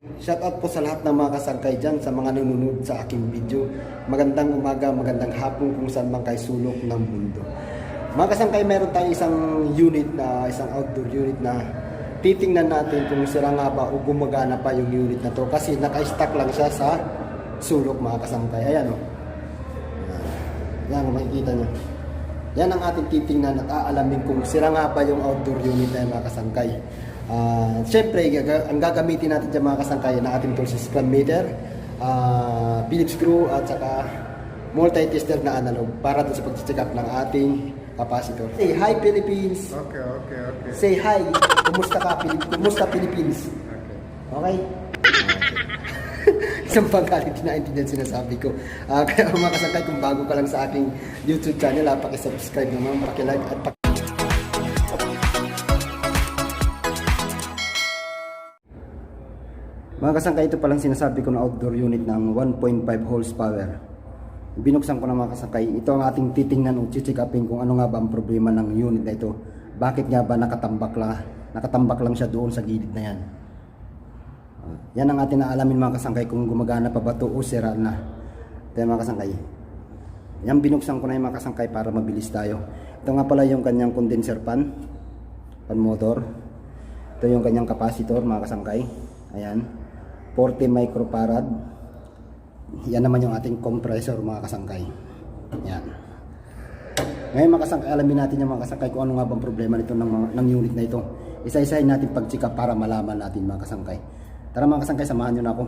Shoutout po sa lahat ng mga kasangkay dyan, sa mga nanonood sa aking video. Magandang umaga, magandang hapon kung saan man kayo sulok ng mundo. Mga kasangkay, meron tayong isang outdoor unit na titingnan natin kung sira nga ba o gumagana pa yung unit na to. Kasi naka-stack lang siya sa sulok mga kasangkay. Ayan o. Yan kung makikita nyo. Yan ang ating titingnan at aalamin kung sira nga ba yung outdoor unit na mga kasangkay. Siyempre, ang gagamitin natin dyan mga kasangkay na ating tools is clamp meter, Phillips screw at saka multi-tester na analog para dun sa pag-check up ng ating capacitor. Say hi Philippines! Okay. Say hi! Kumusta Philippines? Okay? Isang pangkalit na naintindihan sinasabi ko. Kaya mga kasangkay, kung bago ka lang sa aking YouTube channel, pakisubscribe naman, pakilike at mga kasangkay, ito palang sinasabi ko na outdoor unit ng 1.5 horsepower. Binuksan ko na mga kasangkay. Ito ang ating titingnan o check upin kung ano nga ba ang problema ng unit na ito. Bakit nga ba nakatambak lang siya doon sa gilid na yan. Yan ang ating naalamin mga kasangkay kung gumagana pa ba ito o sira na. Ito mga kasangkay. Yan, binuksan ko na yung mga kasangkay para mabilis tayo. Ito nga pala yung kanyang condenser pan motor. Ito yung kanyang capacitor mga kasangkay. Ayan. 40 microfarad. Yan naman yung ating compressor mga kasangkay. Yan. Ngayon mga kasangkay, alamin natin yung mga kasangkay kung ano nga bang problema nito ng unit na ito. Isa-isahin natin pag-check up para malaman natin mga kasangkay. Tara mga kasangkay, samahan nyo na ako.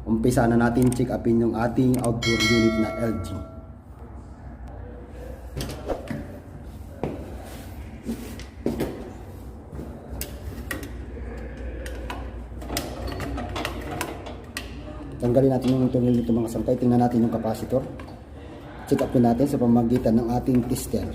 Umpisa na natin check upin yung ating outdoor unit na LG. Tanggalin natin yung tunnel nito mga kasangkay. Tingnan natin yung capacitor. Check upin natin sa pamamagitan ng ating tester.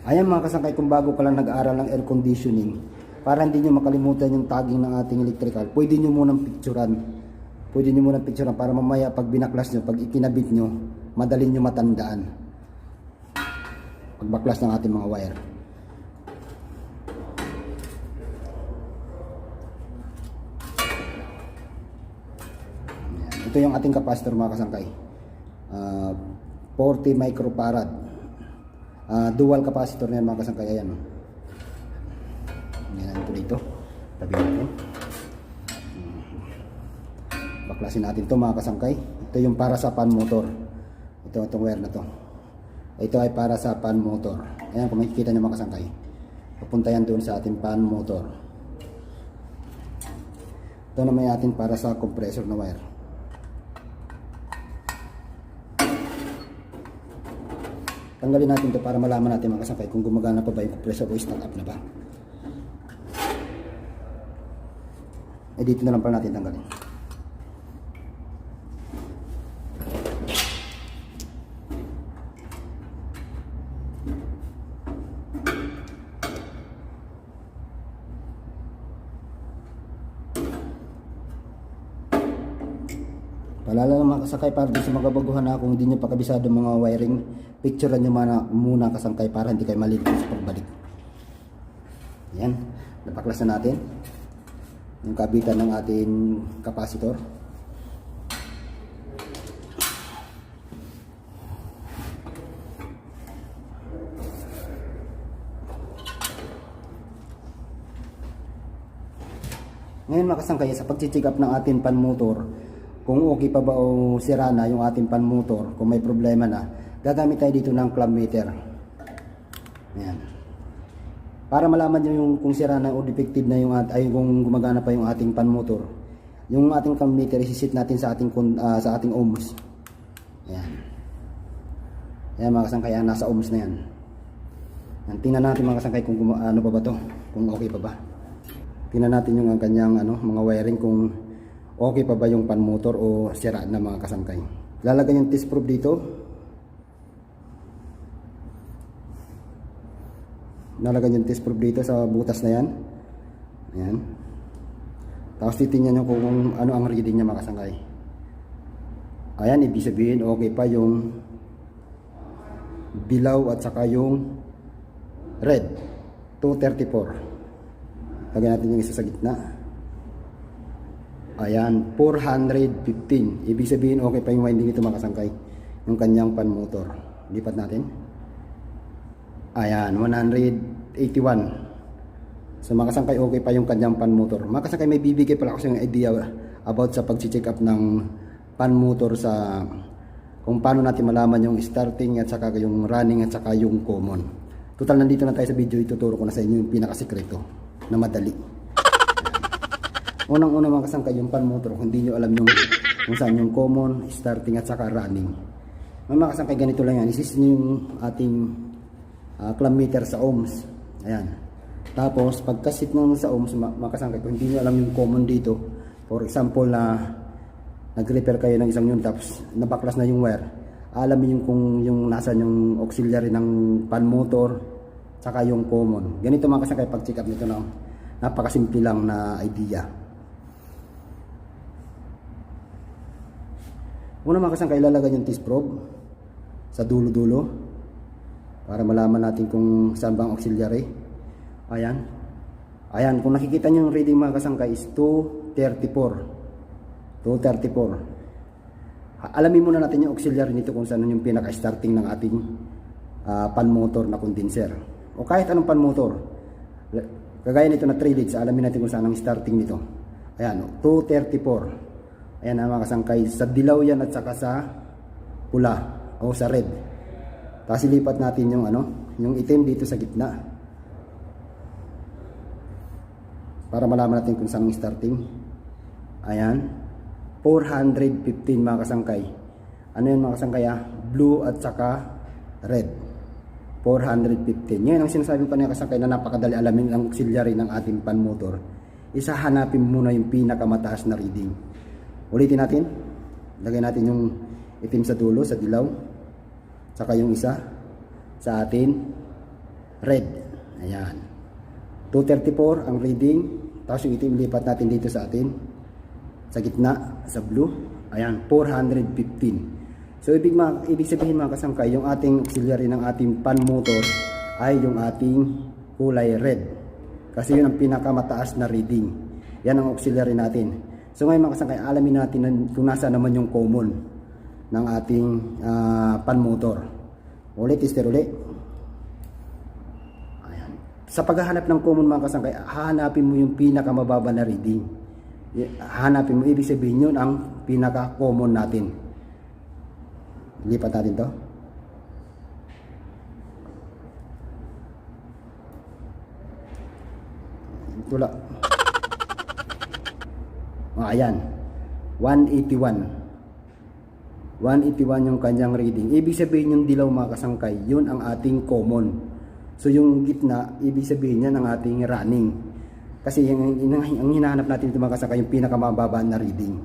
Ayan mga kasangkay, kung bago ka lang nag-aaral ng air conditioning, para hindi nyo makalimutan yung tagging ng ating electrical, pwede nyo munang picturean. Para mamaya pag binaklas nyo, pag ikinabit nyo, madali nyo matandaan. Pagbaklas ng ating mga wire. Ayan. Ito yung ating capacitor mga kasangkay. 40 microfarad. Dual capacitor na yan mga kasangkay. Ayan. Ayan ito dito. Tabi natin. Baklasin natin ito mga kasangkay. Ito yung para sa pan motor. Itong wire na to. Ito ay para sa pan motor. Ayan, kung makikita nyo mga kasangkay, papunta yan doon sa ating pan motor. Ito naman yung ating para sa compressor na wire. Tanggalin natin ito para malaman natin mga kasangkay kung gumagana pa ba yung compressor o start up na ba. Dito na lang pala natin tanggalin. Paalala lang mga kasangkay, para din sa mga baguhan na kung hindi nyo pa kabisado mga wiring, picturean nyo muna kasangkay para hindi kayo malito sa pagbalik. Yan, napaklas na natin yung kabitan ng ating capacitor. Ngayon mga kasangkay, sa pag-check up ng ating pan motor, kung okay pa ba o sira na yung ating pan motor, kung may problema na, gagamit tayo dito ng clamp meter. Ayan. Para malaman nyo yung kung sira na o defective na yung kung gumagana pa yung ating pan motor, yung ating clamp meter isisit natin sa ating ohms. Ayan. Ayan mga kasangkay, nasa ohms na yan. Ayan, tingnan natin mga kasangkay kung ano pa ba to, kung okay pa ba. Tingnan natin yung kanyang mga wiring kung okay pa ba yung pan motor o sira na mga kasangkay. Lalagyan yung test probe dito. Nalagyan yung test probe dito sa butas na yan. Ayan. Tapos titingnan nyo kung ano ang reading niya mga kasangkay. Ayan, ibig sabihin okay pa yung dilaw at saka yung red. 234. Lagyan natin yung isa sa gitna. Ayan, 415. Ibig sabihin okay pa yung winding nito mga kasangkay, yung kanyang pan motor. Lipat natin. Ayan, 181. So mga kasangkay, okay pa yung kanyang pan motor. Mga kasangkay, may bibigay pala kasi yung idea about sa pag-check up ng pan motor, sa kung paano natin malaman yung starting at saka yung running at saka yung common. Total, nandito na tayo sa video, ituturo ko na sa inyo yung pinakasikreto na madali. Unang-una mga kasangkay, yung pan motor, kung hindi nyo alam yung kung saan yung common, starting at saka running. Mga kasangkay, ganito lang yan. Isis nyo yung ating clamp meter sa ohms. Ayan. Tapos pagkasit nung sa ohms, mga kasangkay, kung hindi nyo alam yung common dito, for example na nag-repair kayo ng isang unit tapos nabaklas na yung wire, alamin yung kung yung nasa yung auxiliary ng pan motor saka yung common. Ganito mga kasangkay, pag check up nito na napakasimple lang na idea. Una mga kasangkay, ilalagay yung test probe sa dulo-dulo para malaman natin kung saan bang auxiliary. Ayan. Ayan, kung nakikita nyo yung reading mga kasangkay is 234. 234. Alamin muna natin yung auxiliary nito kung saan yung pinaka-starting ng ating pan motor na condenser. O kahit anong pan motor. Kagaya nito na 3 leads, alamin natin kung saan ang starting nito. Ayan, 234. Ayan mga kasangkay, sa dilaw yan at saka sa pula o sa red. Tapos ilipat natin yung yung itim dito sa gitna. Para malaman natin kung saan ang starting. Ayan, 415 mga kasangkay. Ano yun mga kasangkay? Blue at saka red. 415. Ngayon ang sinasabi pa niya kasangkay na napakadali alamin ang auxiliary ng ating pan motor. Isa, hanapin muna yung pinakamataas na reading. Ulitin natin. Lagay natin yung itim sa dulo, sa dilaw. Saka yung isa sa atin red. Ayan, 234 ang reading. Tapos yung itim lipat natin dito sa atin sa gitna, sa blue. Ayan, 415. So ibig sabihin mga kasangkay, yung ating auxiliary ng ating pan motor ay yung ating kulay red, kasi yun ang pinakamataas na reading. Yan ang auxiliary natin. So ngayon mga kasangkay, alamin natin kung nasa naman yung common ng ating pan motor. Ulit, tester ulit. Ayan. Sa paghahanap ng common mga kasangkay, hahanapin mo yung pinakamababa na reading. Hahanapin mo, ibig sabihin yun ang pinaka-common natin. Lipat natin to. Tula. Ayan, 181. 181 yung kanyang reading. Ibig sabihin yung dilaw mga kasangkay, yun ang ating common. So yung gitna, ibig sabihin yan ang ating running. Kasi ang hinahanap natin ito mga kasangkay, yung pinakamababa na reading.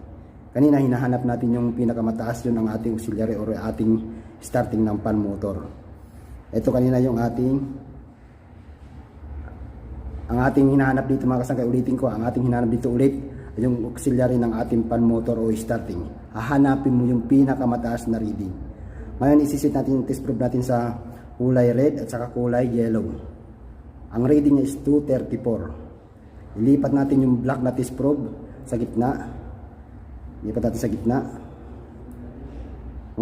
Kanina hinahanap natin yung pinakamataas, yun ang ating auxiliary or ating starting ng pan motor. Ito kanina yung ating hinahanap dito mga kasangkay, ulitin ko, ang ating hinahanap dito ulit yung auxiliary ng ating pan motor o starting. Hahanapin mo yung pinakamataas na reading. Ngayon isisit natin yung test probe natin sa kulay red at saka kulay yellow. Ang reading niya is 234. Ilipat natin yung black na test probe sa gitna. Ilipat natin sa gitna.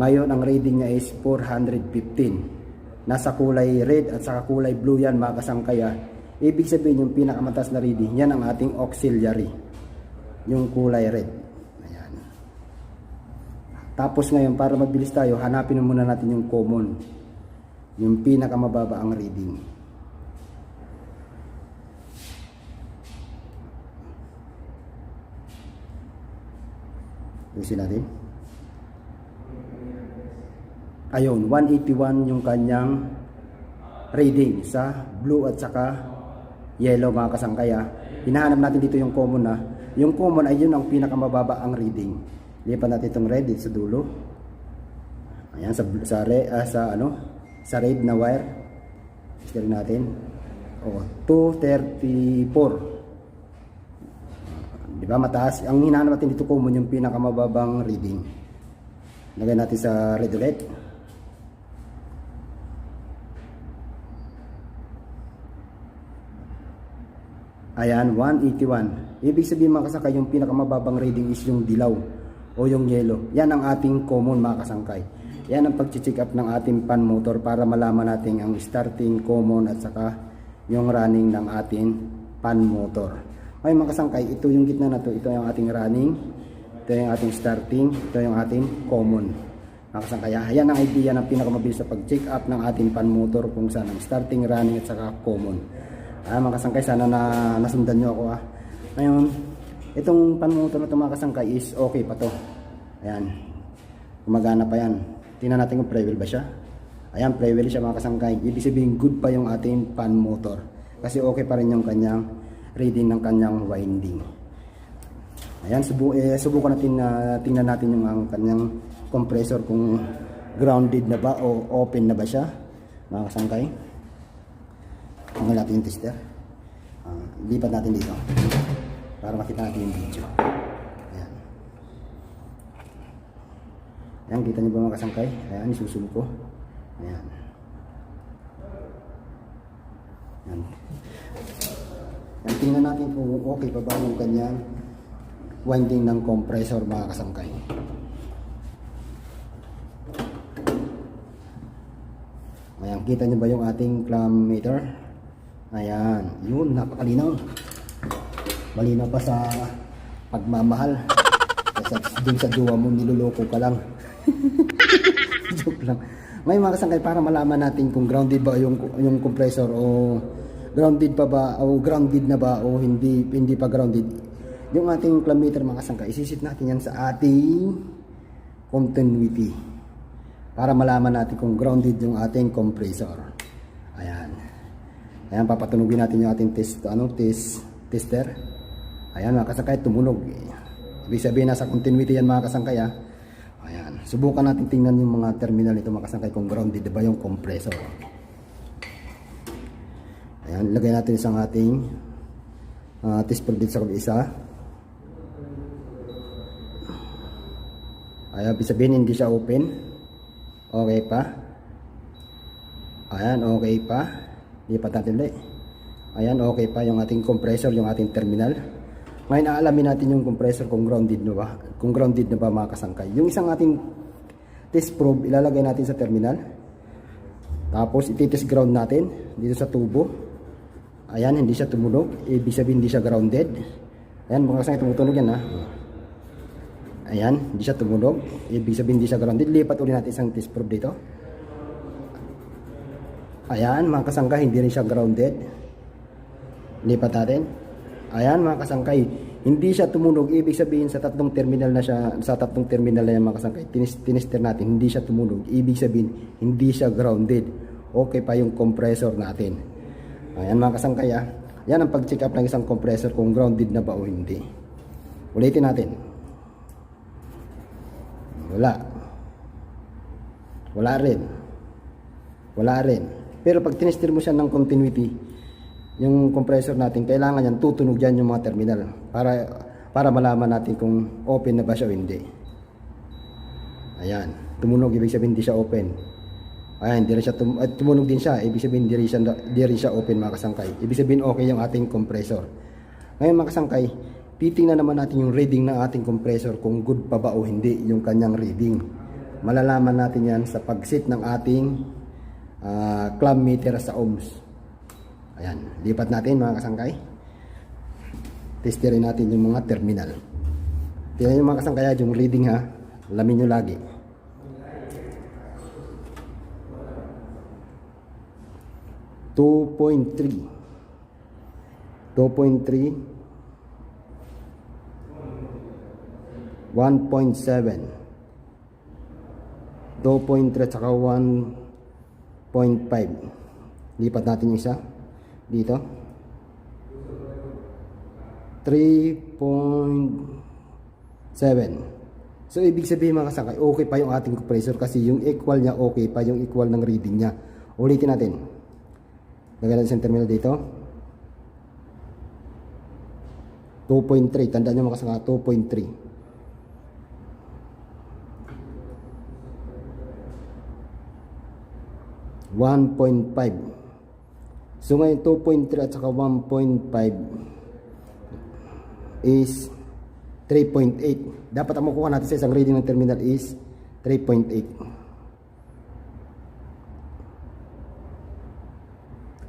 Ngayon ang reading niya is 415. Nasa kulay red at saka kulay blue yan mga kasangkaya. Ibig sabihin yung pinakamataas na reading, yan ang ating auxiliary, yung kulay red. Ayan. Tapos ngayon, para mabilis tayo, hanapin muna natin yung common, yung pinakamababa ang reading. Ulitin natin. Ayun, 181 yung kanyang reading sa blue at saka yellow mga kasangkaya. Hinahanap natin dito yung common na. Yung common ay yun ang pinakamababa ang reading. Lipat natin itong red dito sa dulo. Ayan, sa red na wire. Share natin. 234. Di ba mataas? Ang hinahanap natin dito common yung pinakamababang reading. Lagay natin sa red ulit. Ayan, 181. Ibig sabihin mga kasangkay, yung pinakamababang reading is yung dilaw o yung yellow. Yan ang ating common mga kasangkay. Yan ang pag-check up ng ating pan motor para malaman natin ang starting, common at saka yung running ng ating pan motor. Ngayon mga kasangkay, ito yung gitna na to. Ito yung ating running, ito yung ating starting, ito yung ating common. Mga kasangkay, yan ang idea ng pinakamabilis sa pag-check up ng ating pan motor kung saan ang starting, running at saka common. Mga kasangkay, sana na nasundan nyo ako. Ngayon, itong panmotor na ito mga kasangkay is okay pa to. Ayan, gumagana pa yan. Tingnan natin kung pre-wheel ba siya. Ayan, pre-wheel siya mga kasangkay. Ibig sabihin good pa yung ating pan motor kasi okay pa rin yung kanyang reading ng kanyang winding. Ayan, subukan natin na tingnan natin yung ang kanyang compressor kung grounded na ba o open na ba siya mga kasangkay. Tanggal natin yung tester. Lipat natin dito para makita natin yung video. Ayan. Ayan, kita nyo ba mga kasangkay? Ayan, isusubo ko. Ayan. Ayan. Ayan, tingnan natin kung okay pa ba yung kanyang winding ng compressor mga kasangkay. Ayan, kita nyo ba yung ating clamp meter? Ayan, yun, napakalinaw. Malinaw pa sa pagmamahal. Kasi dun sa jowa mo, niloloko ka lang. Joke lang. Ngayon mga kasangkay, para malaman natin kung grounded ba yung compressor o grounded pa ba o grounded na ba o hindi pa grounded. Yung ating clamp meter mga kasangkay, isisit natin yan sa ating continuity para malaman natin kung grounded yung ating compressor. Ayan. Ayan, papatunugin natin yung ating tester. Ayan mga kasangkay, tumunog. Ibig sabihin nasa continuity yan mga kasangkay. Ayan, subukan natin tingnan yung mga terminal nito mga kasangkay kung grounded ba yung compressor. Ayan, lagay natin isang ating test probe dito sa isa. Ayan, ibig sabihin hindi siya open. Okay pa. Ayan, okay pa. Lipat natin ulit. Ayan, okay pa yung ating compressor, yung ating terminal. Ngayon, aalamin natin yung compressor kung grounded na ba. Kung grounded na ba mga kasangkay. Yung isang ating test probe, ilalagay natin sa terminal. Tapos, iti-test ground natin dito sa tubo. Ayan, hindi siya tumunog. Ibig sabihin, hindi siya grounded. Ayan, mga kasangkay, tumutunog yan Ayan, hindi siya tumunog. Ibig sabihin, hindi siya grounded. Lipat ulit natin isang test probe dito. Ayan mga kasangkay, hindi rin siya grounded. Lipat natin. Ayan mga kasangkay, hindi siya tumunog. Ibig sabihin sa tatlong terminal na yan mga kasangkay, tinester natin, hindi siya tumunog. Ibig sabihin, hindi siya grounded. Okay pa yung compressor natin. Ayan mga kasangkay. Yan ang pag-check up ng isang compressor kung grounded na ba o hindi. Ulitin natin. Wala rin. Pero pag tinester mo siya ng continuity, yung compressor natin, kailangan yan, tutunog dyan yung mga terminal para malaman natin kung open na ba siya o hindi. Ayan, tumunog, ibig sabihin hindi siya open. Ayan, hindi rin siya tumunog din siya, ibig sabihin hindi rin siya open mga kasangkay. Ibig sabihin okay yung ating compressor. Ngayon mga kasangkay, titingnan naman natin yung reading ng ating compressor kung good pa ba o hindi yung kanyang reading. Malalaman natin yan sa pag-set ng ating clamp meter sa ohms. Ayan, lipat natin mga kasangkay. Testerin natin yung mga terminal. Tingnan yung mga kasangkay yung reading alamin nyo lagi. .3 1.7 2.3 at saka 1.5. Lipat natin yung isa dito. 3.7. So ibig sabihin mga kasangkay, okay pa yung ating compressor kasi yung equal niya okay pa, yung equal ng reading niya. Ulitin natin. Lagyan natin sa terminal dito. 2.3. Tandaan nyo mga kasangkay, 2.3. 1.5. So ngayon 2.3 at saka 1.5 is 3.8. Dapat ang makuha natin sa isang reading ng terminal is 3.8.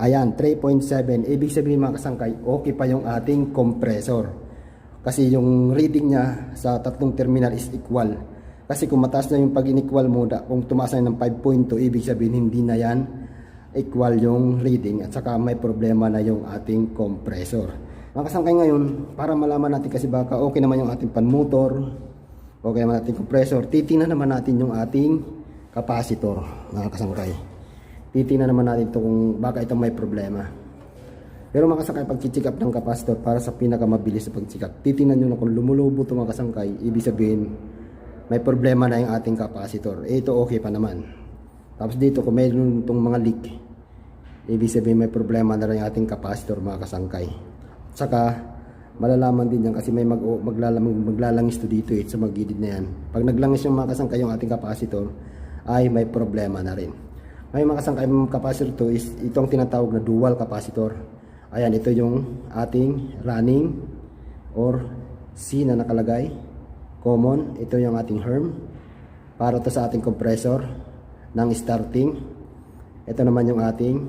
Ayan, 3.7. Ibig sabihin mga kasangkay, okay pa yung ating compressor. Kasi yung reading niya sa tatlong terminal is equal. Kasi kung mataas na yung pag-inequal muna, kung tumaas na ng 5.2, ibig sabihin hindi na yan equal yung reading. At saka may problema na yung ating compressor. Mga kasangkay ngayon, para malaman natin kasi baka okay naman yung ating pan motor, okay naman ating compressor, titingnan naman natin yung ating capacitor, mga kasangkay. Titingnan naman natin ito kung baka itong may problema. Pero mga kasangkay, pag check up ng capacitor para sa pinakamabilis na pag-check up, titingnan nyo na kung lumulubo ito mga kasangkay, ibig sabihin may problema na yung ating capacitor. Ito okay pa naman. Tapos dito kung mayroon itong mga leak, ibig sabihin may problema na rin yung ating capacitor mga kasangkay. Saka malalaman din yan kasi may maglalangis to dito sa magilid na yan. Pag naglangis yung mga kasangkay yung ating capacitor, ay may problema na rin. May mga kasangkay capacitor to is itong tinatawag na dual capacitor. Ayan, ito yung ating running or C na nakalagay, common. Ito yung ating herm para to sa ating compressor ng starting. Ito naman yung ating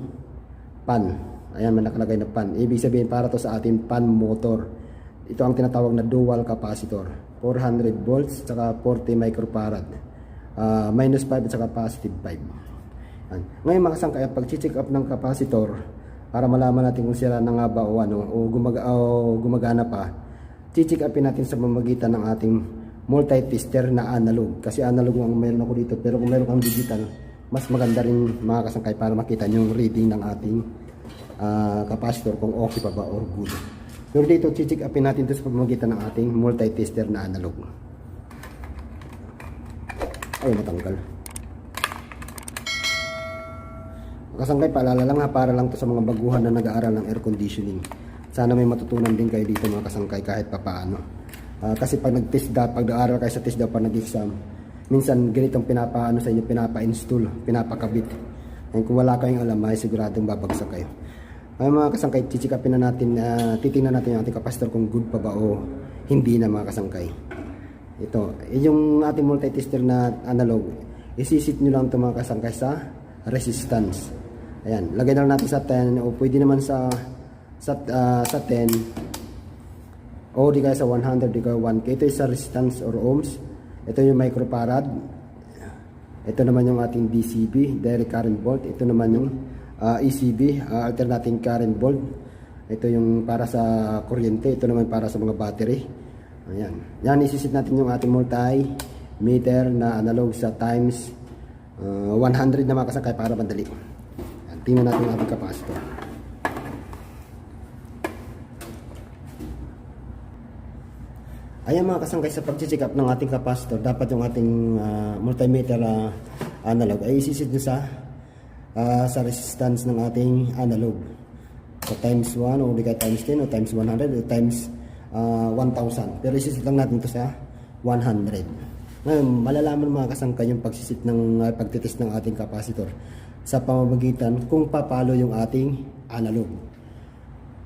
pan. Ayan, may nakalagay na pan. Ibig sabihin para to sa ating pan motor. Ito ang tinatawag na dual capacitor. 400 volts saka 40 microfarad. Minus 5 at saka positive 5. Ngayon mga kasangkay, pag-check up ng capacitor para malaman natin kung sira na nga ba o gumagana pa, check upin natin sa pamamagitan ng ating multi-tester na analog. Kasi analog ang meron ako dito, pero kung meron kang digital, mas maganda rin mga kasangkay para makita yung reading ng ating capacitor kung okay pa ba or good. Pero dito check upin natin ito sa pamamagitan ng ating multi-tester na analog. Ay, matanggal. Kasangkay, paalala lang ha, para lang to sa mga baguhan na nag-aaral ng air conditioning. Sana may matutunan din kayo dito mga kasangkay kahit papaano. Kasi pag nag-aaral kayo sa test daw, pag nag-exam, minsan ganitong pinapaano sa inyo, pinapa-install, pinapakabit. And kung wala kayong alam, ay siguradong babagsak kayo. Ay mga kasangkay, chichikapin na natin, titingnan natin yung ating capacitor kung good pa ba o hindi na mga kasangkay. Ito, yung ating multi-tester na analog, isisit nyo lang ito mga kasangkay sa resistance. Ayan, lagay na natin sa 10 o pwede naman sa 10 o di kaya sa 100, di kaya 1K. Ito is sa resistance or ohms. Ito yung microfarad. Ito naman yung ating DCB, direct current volt. Ito naman yung ECB, alternating current volt. Ito yung para sa kuryente. Ito naman para sa mga battery. Ayan. Yan, isisit natin yung ating multimeter na analog sa times 100 na mga kasangkay para madali. Ayan, tingnan natin yung ating capacitor. Ayan mga kasangkay, sa pag-check up ng ating capacitor, dapat yung ating multimeter analog ay isisit nyo sa resistance ng ating analog. So times 1 o di kaya times 10 o times 100 o times 1,000. Pero isisit lang natin ito sa 100. Ngayon, malalaman mga kasangkay yung pagsisit ng pagtitest ng ating capacitor sa pamamagitan kung papalo yung ating analog.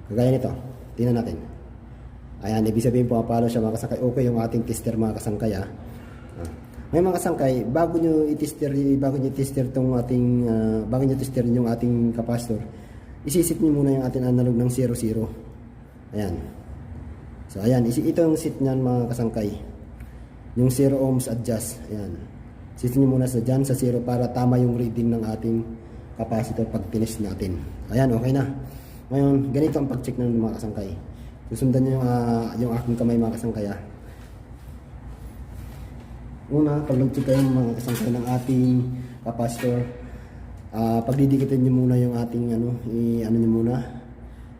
Kagaya nito, tingnan natin. Ayan, ibig sabihin pumapalo siya mga kasangkay. Okay yung ating tester mga kasangkay. May mga kasangkay, bago nyo i-tester yung ating capacitor, isisit nyo muna yung ating analog ng 0,0. Ayan. So ayan, ito yung sit nyan mga kasangkay. Yung 0 ohms adjust. Ayan. Sisin nyo muna sa dyan sa 0 para tama yung reading ng ating capacitor pag tinest natin. Ayan, okay na. Ngayon, ganito ang pag-check ng mga kasangkay. Susundan nyo yung aking kamay mga kasangkay. Una, pag nag-check kayo mga kasangkay ng ating capacitor, pagdidikitin nyo muna yung ating i-ano nyo muna,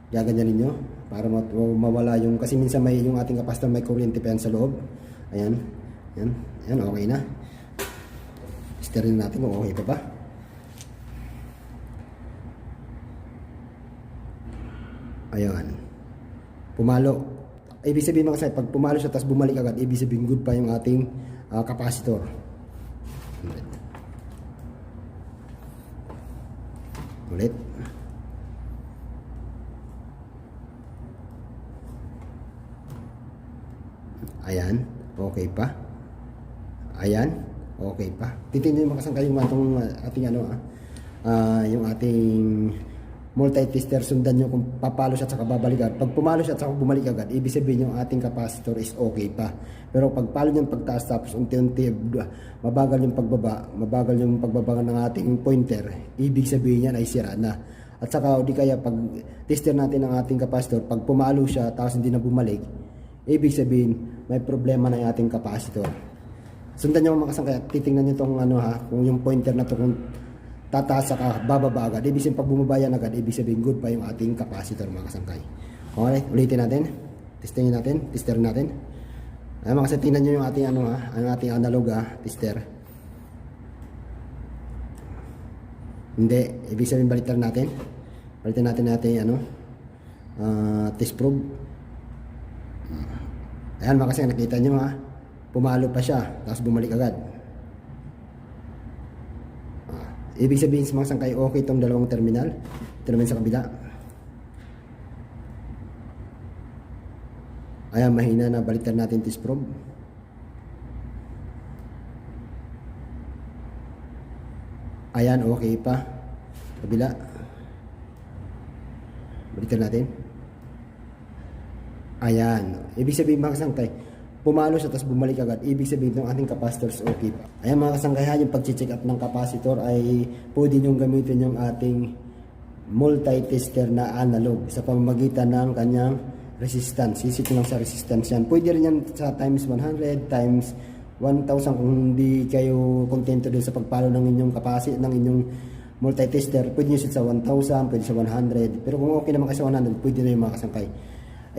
gaganyanin nyo para mawala yung, kasi minsan may yung ating capacitor may kuryente pa yan sa loob. Ayan. Ayan, okay na. Testerin natin kung okay pa ba. Ayan. Pumalo. ibig sabihin mga kasangkay, pag pumalo siya tapos bumalik agad, ibig sabihin good pa yung ating capacitor. Ulit. Ayan, okay pa. Ayan, okay pa. Titingnan mo kasangkay yung atong ating yung ating multi-tester. Sundan nyo kung papalo siya at saka babalik agad. Pag pumalo siya at saka bumalik agad, ibig sabihin yung ating capacitor is okay pa. Pero pag palo nyo pagtaas tapos unti-unti mabagal yung pagbaba ng ating pointer, ibig sabihin yan ay sira na. At saka di kaya pag tester natin ang ating capacitor, pag pumalo siya tapos hindi na bumalik, ibig sabihin may problema na yung ating capacitor. Sundan nyo mga kasangkay, titingnan nyo itong kung yung pointer na to kung tataas ka, bababa agad. Ibig sabihin pag bumaba yan agad, ibig sabihin good pa yung ating capacitor mga kasangkay. Okay, ulitin natin. Testingin natin, tester natin. Ay mga kasangkay, tingnan nyo yung ating ang ating analog tester. Hindi, ibig sabihin baliktad natin. Baliktad natin test probe. Ayan mga kasangkay, nakita nyo pumalo pa siya, tapos bumalik agad. Ibig sabihin sa mga kasangkay, okay itong dalawang terminal. Ito naman sa kabila. Ayan, mahina na, baliktad natin test probe. Ayan, okay pa. Kabila. Baliktad natin. Ayan. Ibig sabihin mga kasangkay, pumalo siya tapos bumalik agad, ibig sabihin ng ating capacitor is okay pa. Ayan mga kasangkayan, yung pag-check up ng capacitor ay pwede nyo gamitin yung ating multi-tester na analog sa pamamagitan ng kanyang resistance. Isit lang sa resistance yan. Pwede rin yan sa times 100, times 1,000 kung hindi kayo kontento din sa pagpalo ng inyong capacitor, ng inyong multi-tester. Pwede nyo isit sa 1,000, pwede sa 100. Pero kung okay naman kasi 100, pwede na yung mga kasangkay.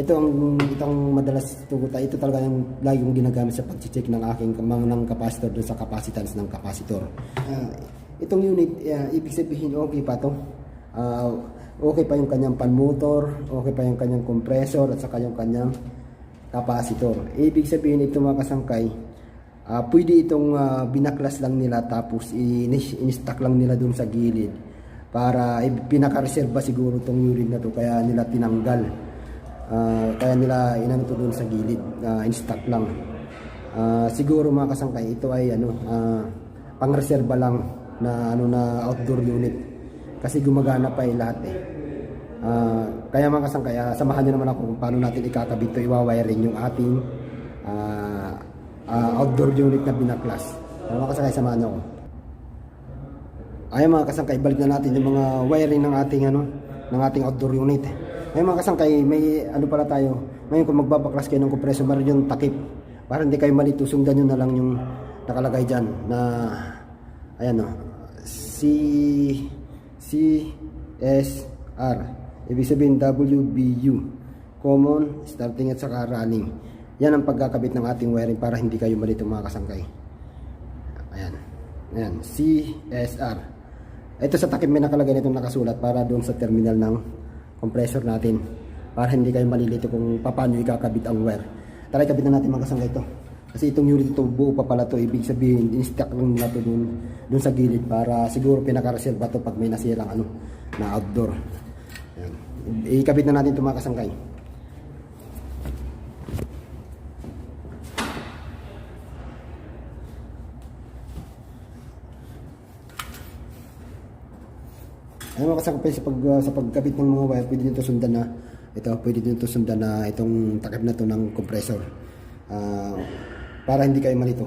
Itong madalas ito talaga yung lagi kong ginagamit sa pag-check ng aking ng capacitor doon sa capacitance ng capacitor. Itong unit, ibig sabihin okay pa to. Okay pa yung kanyang pan motor, okay pa yung kanyang compressor at saka yung kanyang capacitor. Ibig sabihin ito mga kasangkay, pwede itong binaklas lang nila tapos in-stack lang nila doon sa gilid para pinaka-reserva siguro itong unit na to kaya nila tinanggal. Kaya nila inanto doon sa gilid, in-stock lang. Siguro mga kasangkay, ito ay pang-reserva lang na outdoor unit. Kasi gumagana pa lahat Kaya mga kasangkay, samahan nyo naman ako kung paano natin ikakabit ito, iwawiring yung ating outdoor unit na binaklas. Mga kasangkay, samahan nyo ako. Ayan mga kasangkay, balik na natin yung mga wiring ng ating outdoor unit. Ngayon mga kasangkay, may pala tayo. Ngayon kung magbabaklas kayo ng compressor, meron yung takip. Para hindi kayo malito, sundan nyo na lang yung nakalagay dyan na CSR. Ibig sabihin WBU. Common, starting at saka running. Yan ang pagkakabit ng ating wiring para hindi kayo malito mga kasangkay. Ayan, CSR. Ito sa takip may nakalagay nitong nakasulat para doon sa terminal ng compressor natin para hindi kayo malilito kung paano ikakabit ang wire. Tara, ikabit na natin mga kasangkay ito. Kasi itong unit ito, buo pa pala ito. Ibig sabihin, in-stack lang nila ito dun sa gilid para siguro pinaka-reserva ito pag may nasirang na outdoor. Ayan. Ikabit na natin ito mga kasangkay. Ano mga kasangkay, sa pagkabit ng mga wire, pwede nyo ito sundan na itong takip na ito ng compressor para hindi kayo malito.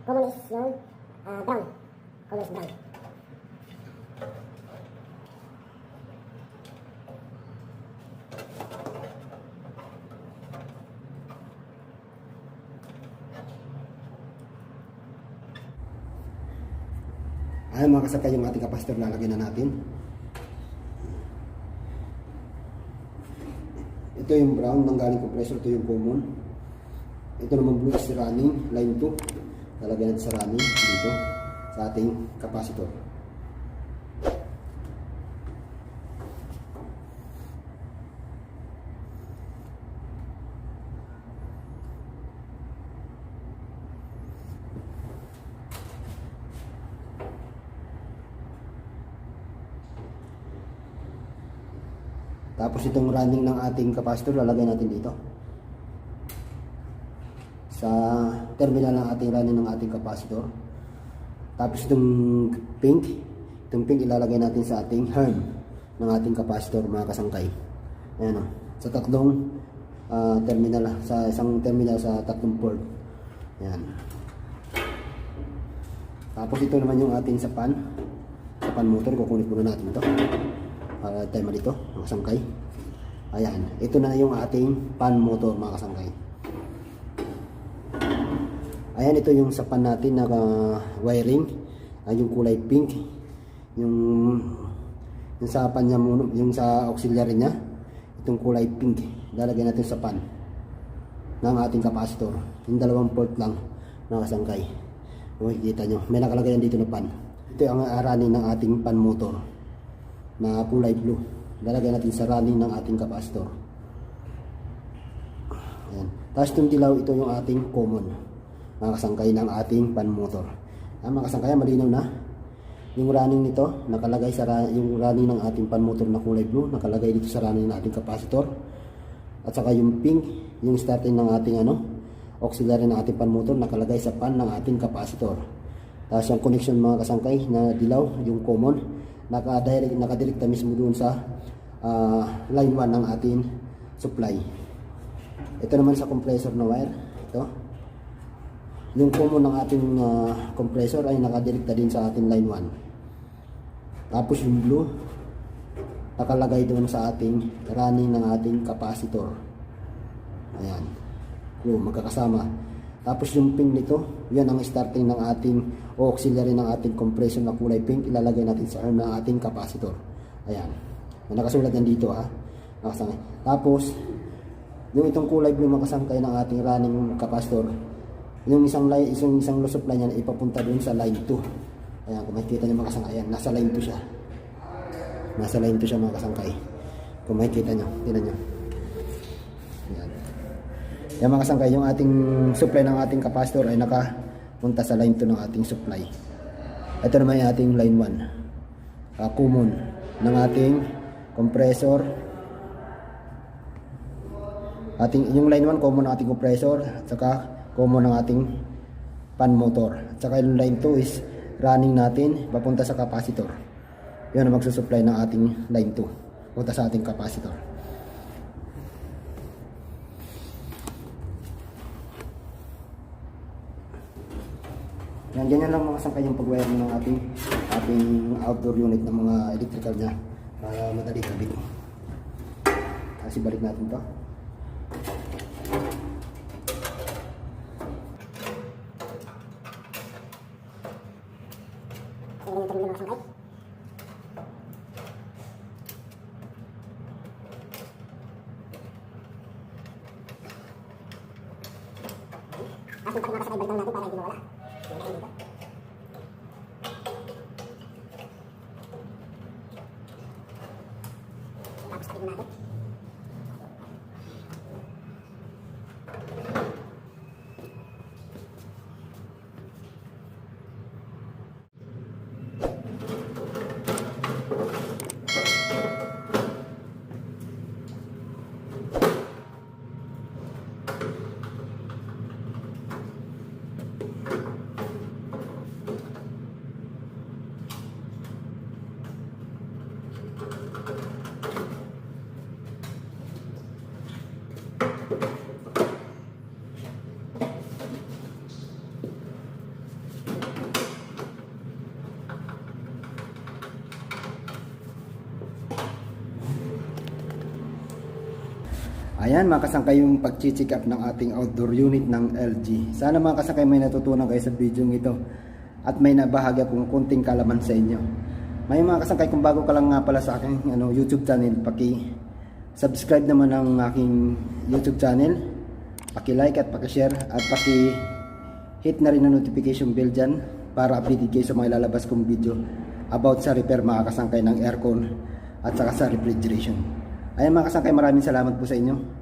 Common is yung brown. Common is brown. Ayan mga kasangkay, yung ating capacitor lalagyan na natin. Ito yung brown ng galing compressor, ito yung common. Ito naman blue is running, line 2. Lalagyan natin sa running dito sa ating capacitor. Tapos itong running ng ating capacitor lalagay natin dito sa terminal ng ating running ng ating capacitor. Tapos itong pink ilalagay natin sa ating horn ng ating capacitor, mga kasangkay. Ayan o, sa tatlong terminal, sa isang terminal sa tatlong port. Ayan. Tapos ito naman yung ating sa pan motor. Kukunin muna natin ito para tayo malito, mga kasangkay. Ayan, ito na yung ating pan motor, mga kasangkay. Ayan, ito yung sa pan natin na wiring, yung kulay pink, yung sa pan niya, yung sa auxiliary niya, itong kulay pink, lalagyan natin sa pan ng ating capacitor. Yung dalawang port lang, mga kasangkay. Makikita nyo, may nakalagay dito na pan. Ito ang running ng ating pan motor na kulay blue. Lalagyan natin sa running ng ating capacitor. Ayan. Tapos itong dilaw, ito yung ating common, mga kasangkay, ng ating pan motor. Mga kasangkay, malinaw na. Yung running nito, nakalagay sa yung running ng ating pan motor na kulay blue, nakalagay dito sa running ng ating capacitor. At saka yung pink, yung starting ng ating auxiliary ng ating pan motor, nakalagay sa pan ng ating capacitor. Tapos yung connection, mga kasangkay, na dilaw, yung common, nakadirekta mismo doon sa line 1 ng ating supply. Ito naman sa compressor na wire, ito yung common ng ating compressor ay nakadirekta din sa ating line 1. Tapos yung blue nakalagay doon sa ating running ng ating capacitor. Ayan, blue, magkakasama. Tapos yung pink nito, yan ang starting ng ating auxiliary ng ating compressor na kulay pink, ilalagay natin sa arm ng ating capacitor. Ayan, nakasulat yan dito ha, nakasangay. Tapos yung itong kulay blue, makasangkay ng ating running capacitor, yung isang low supply niya ipapunta dun sa line 2. Ayan, kung makikita nyo, mga kasangkay, ayan, nasa line 2 siya. Nasa line 2 siya, mga kasangkay. Kung makikita nyo, tingnan nyo. Ayan. Yan, mga kasangkay, yung ating supply ng ating capacitor ay nakapunta sa line 2 ng ating supply. Ito naman yung ating line 1. Common ng ating compressor. Yung line 1, common ng ating compressor. At saka common ng ating pan motor. At saka yung line 2 is running natin papunta sa capacitor. Yun ang magsusupply ng ating line 2 punta sa ating capacitor. Yan, ganyan lang, mga kasangkay, yung pag-wiring ng ating outdoor unit ng mga electrical niya para madali kabit. Kasi balik natin to. Tapos pag nakasabay balik natin para hindi mawala. Tapos tabi natin. Ayan, mga kasangkay, yung pag-check up ng ating outdoor unit ng LG. Sana, mga kasangkay, may natutunan kayo sa video ito at may nabahagi akong kunting kalaman sa inyo. May mga kasangkay, kung bago ka lang nga pala sa aking YouTube channel, paki-subscribe naman ang aking YouTube channel, paki-like at paki-share at paki-hit na rin ang notification bell dyan para updated kayo sa mga ilalabas kong video about sa repair, mga kasangkay, ng aircon at saka sa refrigeration. Ayan, mga kasangkay, maraming salamat po sa inyo.